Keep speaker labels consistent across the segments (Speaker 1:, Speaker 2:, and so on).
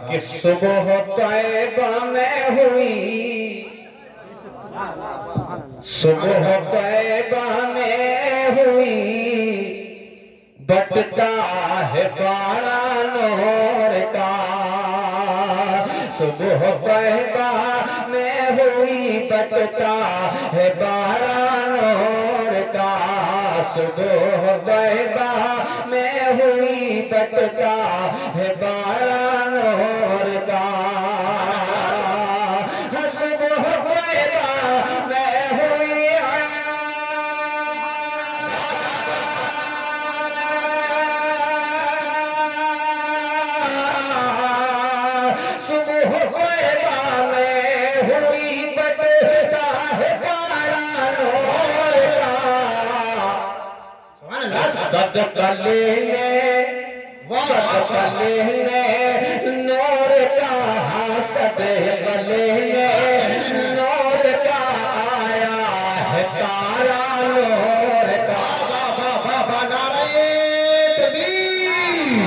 Speaker 1: कि सुबह तैबा में हुई, सुबह तैबा में हुई, बटता है बाड़ा नूर का। सुबह तैबा में हुई, बटता है बाड़ा नूर का। सुबह तैबा में हुई, बटता है बाड़ा नूर का। सुबह तैबा में हुई, सुबह तैबा में हुई, बटता है बाड़ा नूर का। सदका लेने, सदका लेने नूर का, सदका लेने नूर का, आया है तारा नूर का। बाबा नारे तकबीर,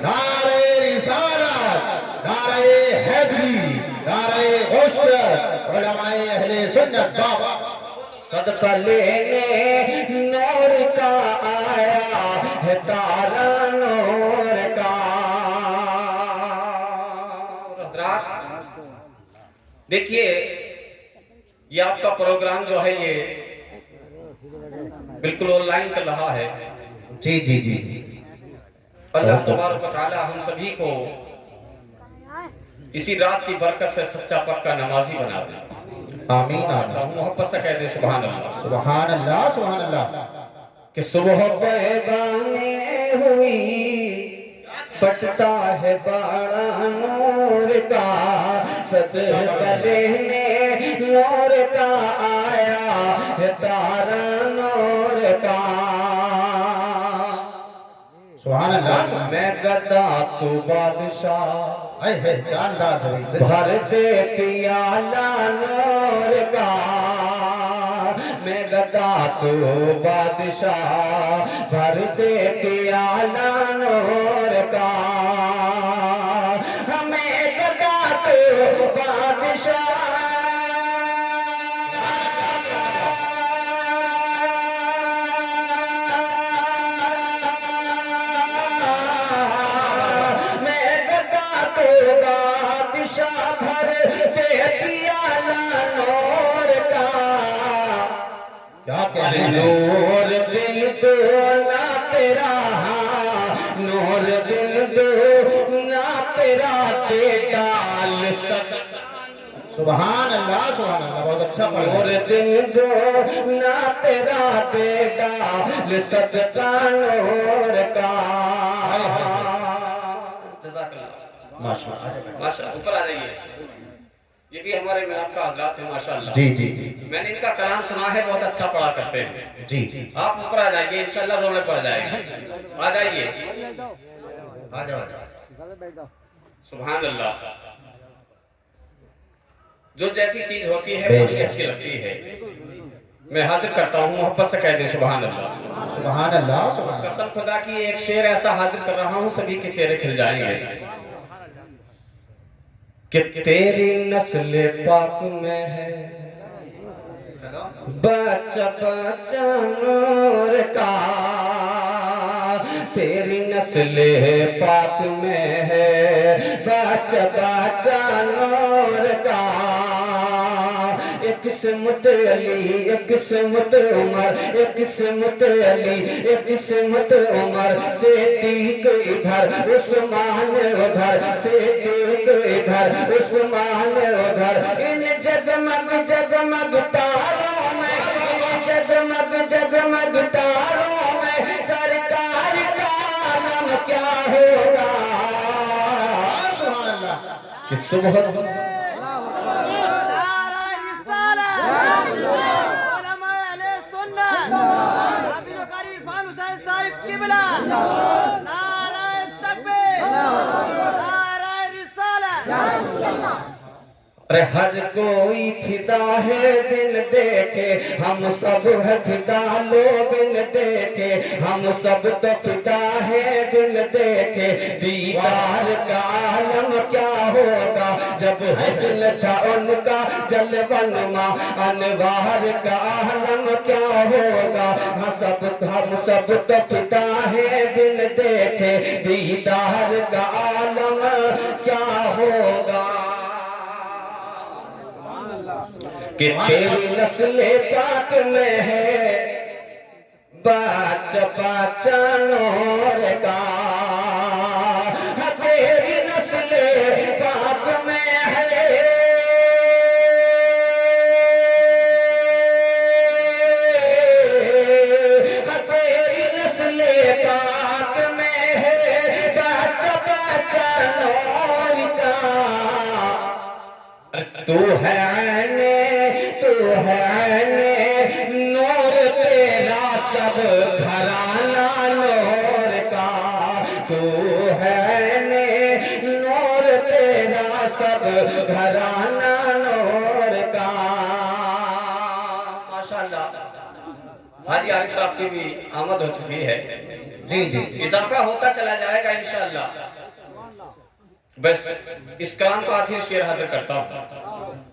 Speaker 1: नारे रिसालत, नारे हैदरी, नारे उस्रत, उलमाए अहले सुन्नत। बाबा सदका लेने नूर का, आया है तारा नूर का। हज़रात देखिए, ये आपका प्रोग्राम जो है ये बिल्कुल ऑनलाइन चल रहा है।
Speaker 2: जी जी जी।
Speaker 1: अल्लाह तबारक व तआला हम सभी को इसी रात की बरकत से सच्चा पक्का नमाजी बना दे।
Speaker 2: आमीन आमीन।
Speaker 1: मोहब्बत से कह दे सुभान अल्लाह,
Speaker 2: सुभान अल्लाह, सुभान अल्लाह।
Speaker 1: कि सुबह तैबा में हुई, बटता है बाड़ा नूर का। सदका लेने नूर का, आया है तारा नूर का।
Speaker 2: सुभान अल्लाह।
Speaker 1: मैं गदा तू बादशाह,
Speaker 2: है जानदार है।
Speaker 1: भर दे पियाला नूर का। मैं गदा तू बादशाह, भर दे पियाला नूर का। हमें गदा तू बादशाह, मैं गदा तू बादशाह, भर दे पियाला नूर का।
Speaker 2: क्या कह रहे हैं?
Speaker 1: नूर दिल दो ना तेरा, नूर दिल दो ना तेरा, ते डाल सद।
Speaker 2: सुभान अल्लाह, सुभान अल्लाह। बहुत अच्छा पढ़
Speaker 1: नूर
Speaker 2: रहे हैं।
Speaker 1: दिल दो ना तेरा, ते डाल सदका नूर का। जज़ाकल्लाह।
Speaker 2: माशाअल्लाह।
Speaker 1: माशाअल्लाह, ऊपर आ जाइए। ये भी हमारे मिलाप का हजरात है माशाअल्लाह।
Speaker 2: जी जी जी
Speaker 1: मैंने इनका कलाम सुना है, बहुत अच्छा पढ़ा करते हैं।
Speaker 2: जी।
Speaker 1: आप ऊपर आ जाइए, इंशाल्लाह रोने पड़ जाएगी। आ जाइए,
Speaker 2: आ जाओ आ जाओ।
Speaker 1: सुभान अल्लाह। जो जैसी चीज होती है वो मुझे अच्छी लगती है। मैं हाजिर करता हूँ, मोहब्बत से कह दे सुभान अल्लाह।
Speaker 2: सुभान अल्लाह, सुभान अल्लाह।
Speaker 1: कसम खुदा की एक शेर ऐसा हाजिर कर रहा हूँ, सभी के चेहरे खिल जाएंगे। कि तेरी नस्ल पाक में है बच्चा बच्चा नूर का। तेरी नस्ल पाक में है बच्चा बच्चा नूर का। एक किस्मत अली, एक किस्मत उमर, एक किस्मत अली, एक किस्मत उमर। से तीक इधर उस्मान उधर, से तीक इधर उस्मान उधर। इन जगमग जगमग तारों में, इन जगमग जगमग तारों में, सरकार का नाम क्या होगा।
Speaker 2: सुभान अल्लाह।
Speaker 1: कि सुबह अरे हर कोई फिदा है बिन देखे, हम सब है फिदा लो बिन देखे, हम सब तो फिदा है बिन देखे। दीदार का आलम क्या होगा जब हुस्न था उनका जलवन माँ, अनवार का आलम क्या होगा। हम सब तो फिदा है बिन देखे, दीदार का आलम क्या होगा। कि तेरी नस्ल पाक में है बाचा नूर का, तेरी नस्ल पाक में है तेरी नस्ल पाक में है बाचा नूर का। तू है नूर तेरा सब घराना नूर का, तू है नूर तेरा सब घराना नूर का। माशाअल्लाह हाजी आरिफ साहब की भी आमद हो चुकी है।
Speaker 2: जी जी
Speaker 1: इजाफा होता चला जाएगा इंशाअल्लाह। बस इस कलाम को आखिर शेर हाजिर करता हूँ।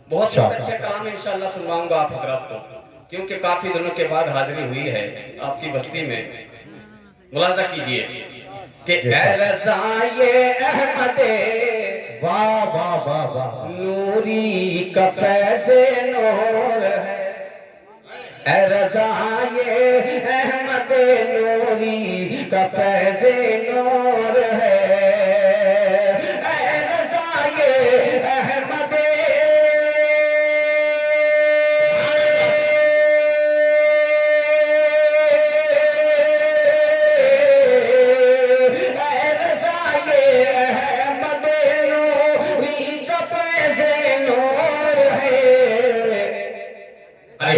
Speaker 1: बहुत अच्छे कलाम इंशाअल्लाह सुनवाऊंगा आप हजरात को, क्योंकि काफी दिनों के बाद हाजिरी हुई है आपकी बस्ती में। मुलाजा कीजिए कि ऐ रज़ाए अहमदे,
Speaker 2: वाह वाह वाह वाह,
Speaker 1: नूरी का फैज़े नूर है। ऐ रज़ाए अहमदे, नूरी का फैज़े नूर है।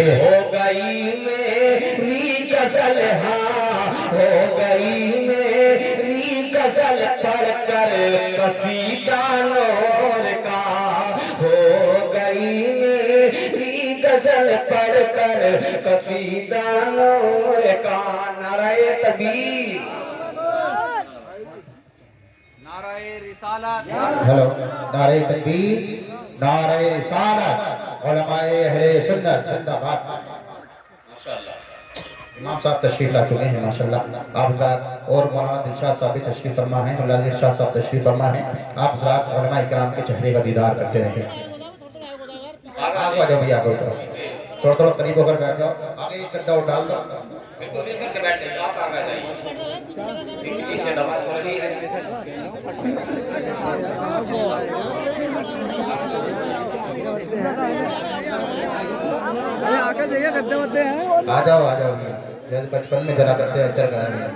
Speaker 1: हो गई मेरी गजल, हाँ हो गई मेरी गजल, पढ़कर कसीदा नूर का। हो गई मेरी गजल पढ़कर कसीदा नूर का। नाराए तकबीर,
Speaker 3: नाराए रिसालत।
Speaker 2: हेलो, नारे तकबीर, नारे रिसालत, उलमाए अहले सुन्नत जिंदाबाद।
Speaker 1: माशाअल्लाह
Speaker 2: इमाम साहब तशरीफ ला चुके हैं माशाअल्लाह। आप हज़रात और मौलाना दिलशाद साहब भी तशरीफ फरमा हैं, मौलाना दिलशाद साहब तशरीफ फरमा हैं। आप हज़रात उलमाए किराम के चेहरे का दीदार करते रहें। आगे आ जाओ भैया, आगे उठो, थोड़ा थोड़ा करीब होकर बैठ जाओ, आगे एक कदम डाल दो।
Speaker 1: बिल्कुल मिल करके बैठ जाइए, आप आगे जाइए। पीछे नमाज हो रही है।
Speaker 3: आगे जाइए, गद्दे वद्दे हैं।
Speaker 2: आ जाओ जैसे बचपन में जरा करते अच्छा कराएंगे।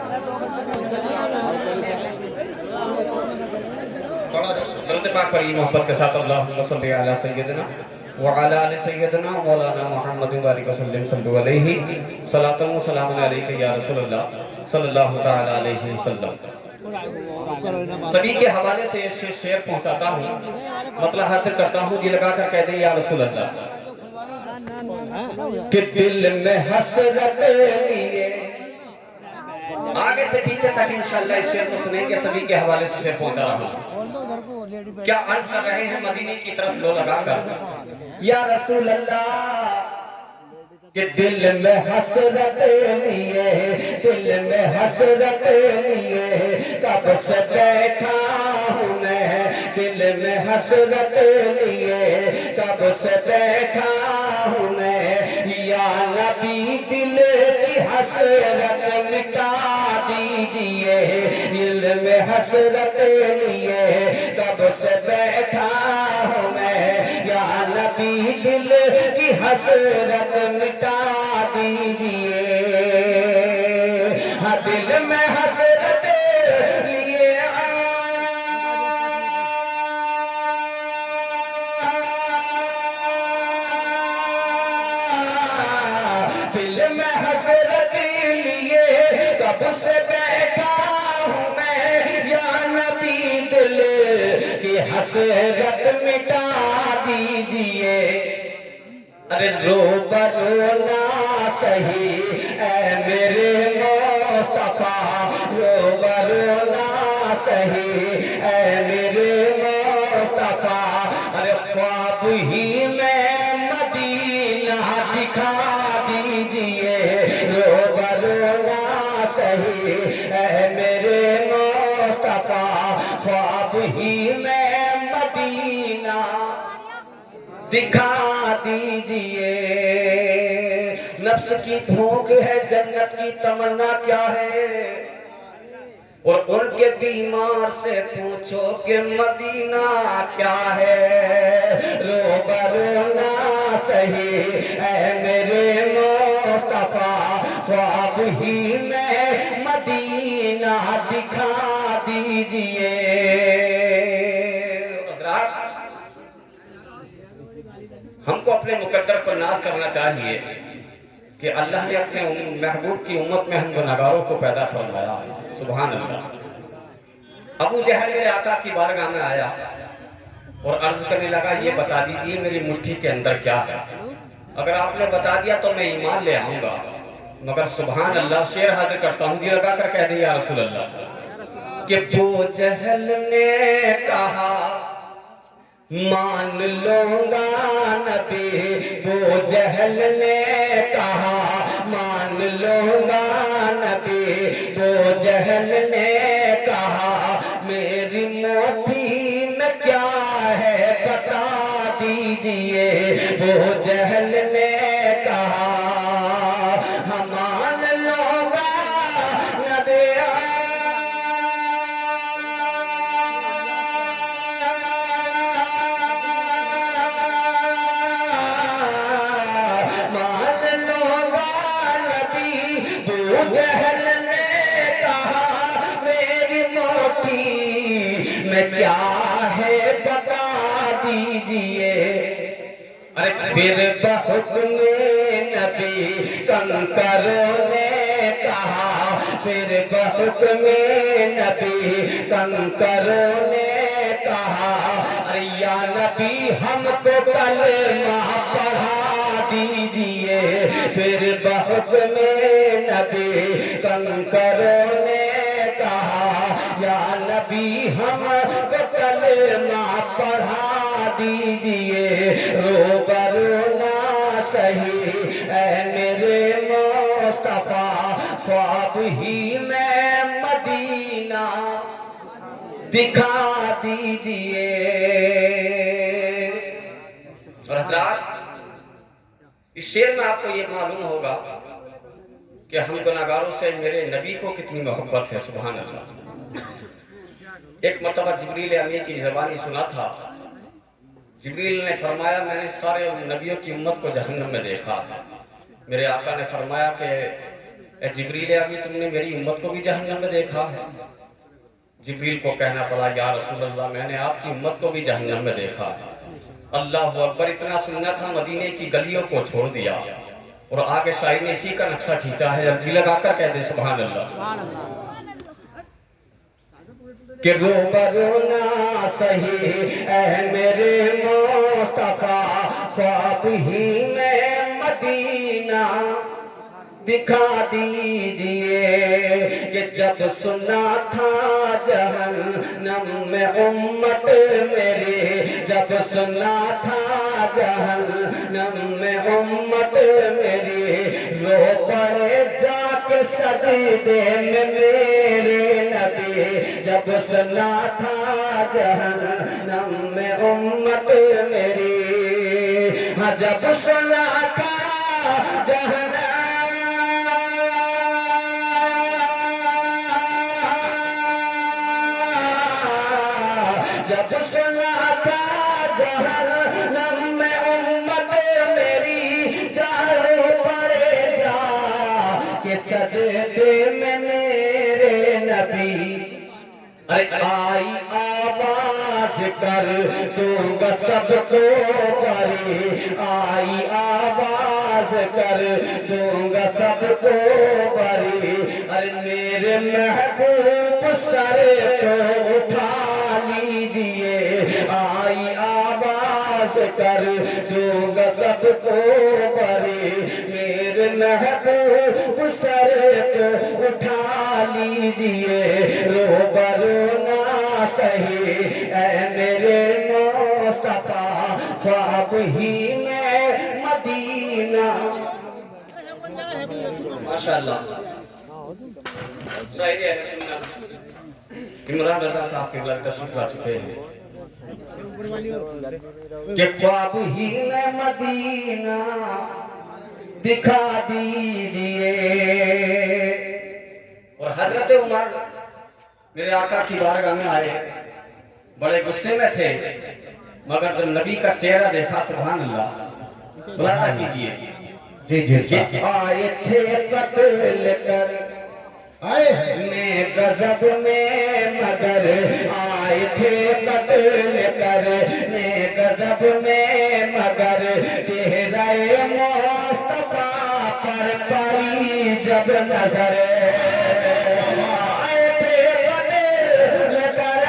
Speaker 1: दरूद पाक पढ़िए मोहब्बत के साथ। अल्लाहुम्मा सल्ली अला सय्यदना व अला आलि सय्यदना मौलाना मुहम्मद व बारिक वसल्लम सल्लल्लाहु अलैहि सलातun व सलामुन अलैका या रसूलल्लाह सल्लल्लाहु तआला अलैहि वसल्लम। सभी के हवाले से ये शेर पहुंचाता हूँ, मतलब हाजिर करता हूँ जी लगा कर कह दे या रसूल अल्लाह। कि दिल में हसरत लिए, आगे से पीछे तक इंशाअल्लाह इस शेर को सुनेंगे। सभी के हवाले से शेर पहुंचा रहा हूँ। क्या अर्ज कर रहे हैं मदीने की तरफ लो लगाकर, या रसूल अल्लाह कि दिल में हसरत लिए, दिल में हसरत लिए, कब से बैठा हूँ मैं, दिल में हसरत लिए, कब से बैठा हूँ मैं। या नबी दिल की हसरत मिटा दीजिए, दिल में हसरत लिए, कब से बैठा हूँ मैं। या नबी दिल की हसरत मिटा दीजिए। हाँ दिल में हसरत लिए दिल में हसरत लिए, कब से बैठा हूँ मैं। या नबी दिल की हसरत मिटा दीजिए, अरे रोबरो ना सही ऐ मेरे मुस्तफा, रोबरो ना सही ऐ मेरे मुस्तफा, अरे ख्वाब ही में मदीना दिखा दीजिए, रोबरो ना सही ऐ मेरे मुस्तफा, ख्वाब ही में मदीना दिखा दीजिए। नफ्स की भूख है, जन्नत की तमन्ना क्या है, और उनके बीमार से पूछो कि मदीना क्या है, रोबरो ना सही ऐ मेरे मुस्तफा, ख्वाब ही में मदीना दिखा दीजिए। हमको अपने मुकद्दर पर नाज करना चाहिए कि अल्लाह ने अपने महबूब की उम्मत में हम गुनाहगारों को पैदा फरमाया। सुभान अल्लाह। अबू जहल मेरे आका की बारगाह में आया और अर्ज करने लगा, ये बता दीजिए मेरी मुट्ठी के अंदर क्या है, अगर आपने बता दिया तो मैं ईमान ले आऊंगा, मगर सुभान अल्लाह शेर हाजिर करता हूँ, जी लगा कर कह दिया रसूल अल्लाह कि अबू जहल ने कहा मान लूंगा नबी, वो जहल ने कहा मान लूंगा नबी, वो जहल ने कहा मेरी मुट्ठी में क्या है बता दीजिए, वो जहल ने कहा हम मान लूंगा नबी, जहल ने कहा मेरी मोटी में क्या है बता दीजिए, अरे फिर बहुक्म नबी कंकरों ने कहा, फिर बहुक्म नबी कंकरों ने कहा, अरे या नबी हमको कलमा पढ़ा दीजिए, फिर बहुक्म नबी कंकरों ने कहा या नबी हमको कलमा पढ़ा दीजिए, रोबरो ना सही ऐ मेरे मुस्तफा, ख्वाब ही में मदीना दिखा दीजिए। और हज़रात, इस शेर में आपको ये मालूम होगा कि हम गुनाहगारों से मेरे नबी को कितनी मोहब्बत है। सुभान अल्लाह। एक मर्तबा जिब्रील अमीन की ज़बानी सुना था, जिब्रील ने फरमाया मैंने सारे नबियों की उम्मत को जहन्नम में देखा। मेरे आका ने फरमाया कि जिब्रील अमीन तुमने मेरी उम्मत को भी जहन्नम में देखा है। जिब्रील को कहना पड़ा या रसूल अल्लाह मैंने आपकी उम्मत को भी जहन्नम में देखा है। अल्लाह अकबर, इतना सुनना था मदीने की गलियों को छोड़ दिया। और आगे शायर ने इसी का नक्शा खींचा है, अब जी लगाकर कह दे सुभान अल्लाह कि रोबरो ना सही ऐ मेरे मुस्तफा, ख्वाब ही में मदीना दिखा दीजिए, कि जब सुना था जहन्नम में उम्मत मेरी, जब सुना था जहन्नम में उम्मत मेरी, रो पड़े जाके सजदे में मेरे नबी, जब सुना था जहन्नम में उम्मत मेरी, हाँ जब सुना था जहन्नम जब सुना था जहन्नम में उम्मत मेरी, जाओ पड़े जा के सजदे में मेरे नबी, अरे आई आवाज कर दूंगा सबको बरी, आई आवाज कर दूंगा सबको बरी, अरे मेरे महबूब सर को उठा लीजिए, नाज कर दूंगा सबको बरी, मेरे महबूब सर को उठा लीजिए, रोबरू ना सही ऐ मेरे मुस्तफा, ख्वाब ही में मदीना। माशाअल्लाह। इमरान रजा साहब के घर तशरीफ ला चुके हैं कि ख्वाब ही में मदीना दिखा दीजिए। और हजरत उमर मेरे आका की बारगाह में आए, बड़े गुस्से में थे, मगर जब नबी का चेहरा देखा, सुभान अल्लाह, खुलासा कीजिए।
Speaker 2: जी जी
Speaker 1: आए थे कत्ल कर
Speaker 2: आए
Speaker 1: ने गजब में, मगर आए थे कत्ल कर ने गजब में, मगर चेहरा मुस्तफा पर पड़ी जब नजर, आए थे कत्ल कर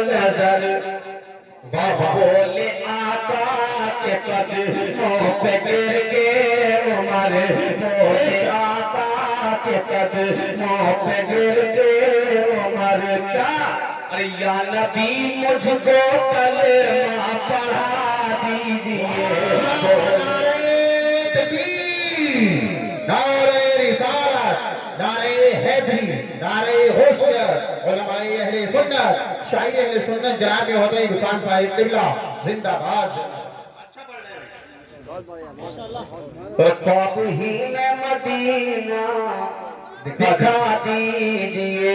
Speaker 1: नजर, बाबा बोले आका के कदमों पे गिर के उमर, बोले आका के कदमों पे गिर के उमर, क्या अरे या नबी मुझको कलमा पढ़ा दीजिए।
Speaker 2: नारे रिसालत, नारे हैदरी, नारे हुस्न, उलमाए अहले सुन्नत, शायर अहले सुन्नत जनाब होते इरफान साहिब क़िबला जिंदाबाद।
Speaker 1: ख्वाब ही में मदीना दिखा दीजिए,